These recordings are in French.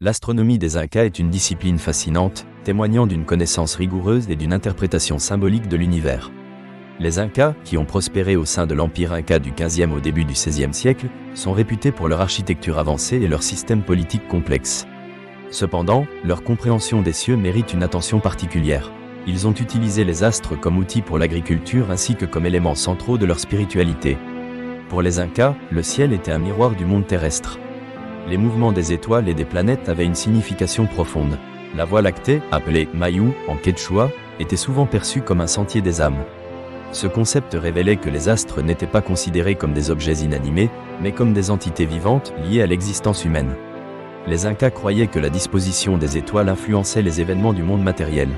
L'astronomie des Incas est une discipline fascinante, témoignant d'une connaissance rigoureuse et d'une interprétation symbolique de l'univers. Les Incas, qui ont prospéré au sein de l'Empire Inca du XVe au début du XVIe siècle, sont réputés pour leur architecture avancée et leur système politique complexe. Cependant, leur compréhension des cieux mérite une attention particulière. Ils ont utilisé les astres comme outil pour l'agriculture ainsi que comme éléments centraux de leur spiritualité. Pour les Incas, le ciel était un miroir du monde terrestre. Les mouvements des étoiles et des planètes avaient une signification profonde. La Voie lactée, appelée Mayu en quechua, était souvent perçue comme un sentier des âmes. Ce concept révélait que les astres n'étaient pas considérés comme des objets inanimés, mais comme des entités vivantes liées à l'existence humaine. Les Incas croyaient que la disposition des étoiles influençait les événements du monde matériel.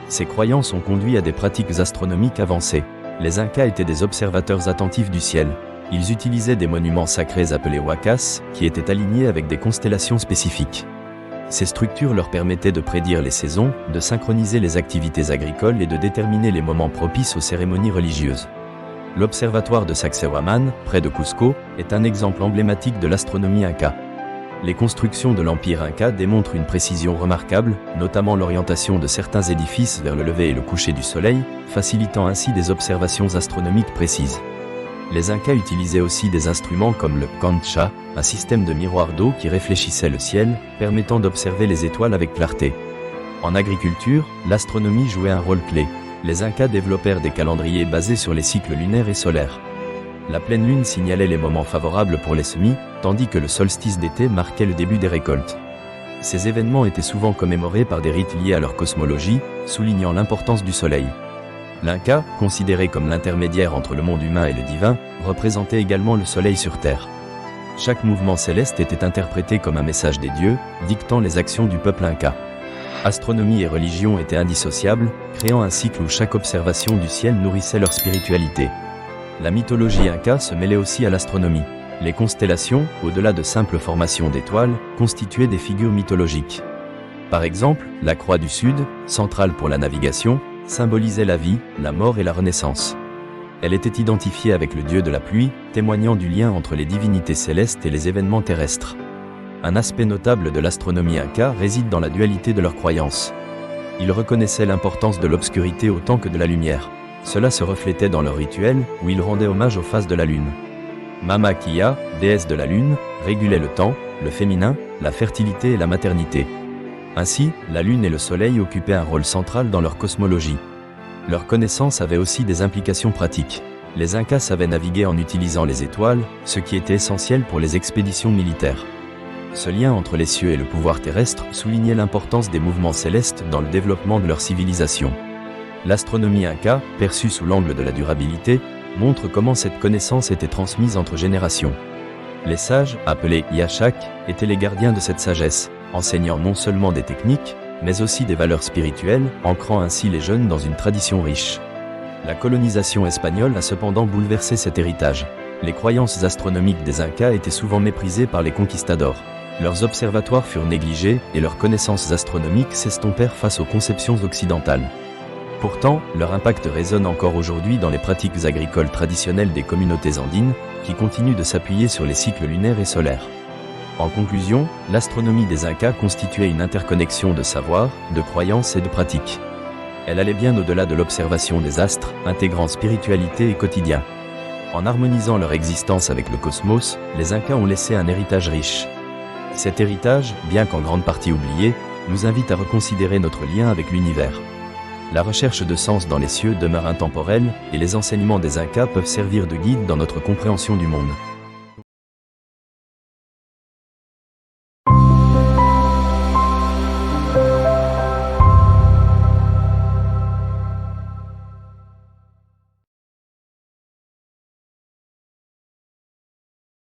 Ces croyances ont conduit à des pratiques astronomiques avancées. Les Incas étaient des observateurs attentifs du ciel. Ils utilisaient des monuments sacrés appelés huacas, qui étaient alignés avec des constellations spécifiques. Ces structures leur permettaient de prédire les saisons, de synchroniser les activités agricoles et de déterminer les moments propices aux cérémonies religieuses. L'observatoire de Sacsayhuaman, près de Cusco, est un exemple emblématique de l'astronomie inca. Les constructions de l'Empire Inca démontrent une précision remarquable, notamment l'orientation de certains édifices vers le lever et le coucher du soleil, facilitant ainsi des observations astronomiques précises. Les Incas utilisaient aussi des instruments comme le cancha, un système de miroir d'eau qui réfléchissait le ciel, permettant d'observer les étoiles avec clarté. En agriculture, l'astronomie jouait un rôle clé. Les Incas développèrent des calendriers basés sur les cycles lunaires et solaires. La pleine lune signalait les moments favorables pour les semis, tandis que le solstice d'été marquait le début des récoltes. Ces événements étaient souvent commémorés par des rites liés à leur cosmologie, soulignant l'importance du soleil. L'Inca, considéré comme l'intermédiaire entre le monde humain et le divin, représentait également le soleil sur terre. Chaque mouvement céleste était interprété comme un message des dieux, dictant les actions du peuple Inca. Astronomie et religion étaient indissociables, créant un cycle où chaque observation du ciel nourrissait leur spiritualité. La mythologie Inca se mêlait aussi à l'astronomie. Les constellations, au-delà de simples formations d'étoiles, constituaient des figures mythologiques. Par exemple, la Croix du Sud, centrale pour la navigation, symbolisait la vie, la mort et la renaissance. Elle était identifiée avec le dieu de la pluie, témoignant du lien entre les divinités célestes et les événements terrestres. Un aspect notable de l'astronomie inca réside dans la dualité de leurs croyances. Ils reconnaissaient l'importance de l'obscurité autant que de la lumière. Cela se reflétait dans leurs rituels, où ils rendaient hommage aux phases de la lune. Mama Kia, déesse de la lune, régulait le temps, le féminin, la fertilité et la maternité. Ainsi, la lune et le soleil occupaient un rôle central dans leur cosmologie. Leur connaissance avait aussi des implications pratiques. Les Incas savaient naviguer en utilisant les étoiles, ce qui était essentiel pour les expéditions militaires. Ce lien entre les cieux et le pouvoir terrestre soulignait l'importance des mouvements célestes dans le développement de leur civilisation. L'astronomie inca, perçue sous l'angle de la durabilité, montre comment cette connaissance était transmise entre générations. Les sages, appelés Yashak, étaient les gardiens de cette sagesse, enseignant non seulement des techniques, mais aussi des valeurs spirituelles, ancrant ainsi les jeunes dans une tradition riche. La colonisation espagnole a cependant bouleversé cet héritage. Les croyances astronomiques des Incas étaient souvent méprisées par les conquistadors. Leurs observatoires furent négligés et leurs connaissances astronomiques s'estompèrent face aux conceptions occidentales. Pourtant, leur impact résonne encore aujourd'hui dans les pratiques agricoles traditionnelles des communautés andines, qui continuent de s'appuyer sur les cycles lunaires et solaires. En conclusion, l'astronomie des Incas constituait une interconnexion de savoir, de croyances et de pratiques. Elle allait bien au-delà de l'observation des astres, intégrant spiritualité et quotidien. En harmonisant leur existence avec le cosmos, les Incas ont laissé un héritage riche. Cet héritage, bien qu'en grande partie oublié, nous invite à reconsidérer notre lien avec l'univers. La recherche de sens dans les cieux demeure intemporelle, et les enseignements des Incas peuvent servir de guide dans notre compréhension du monde.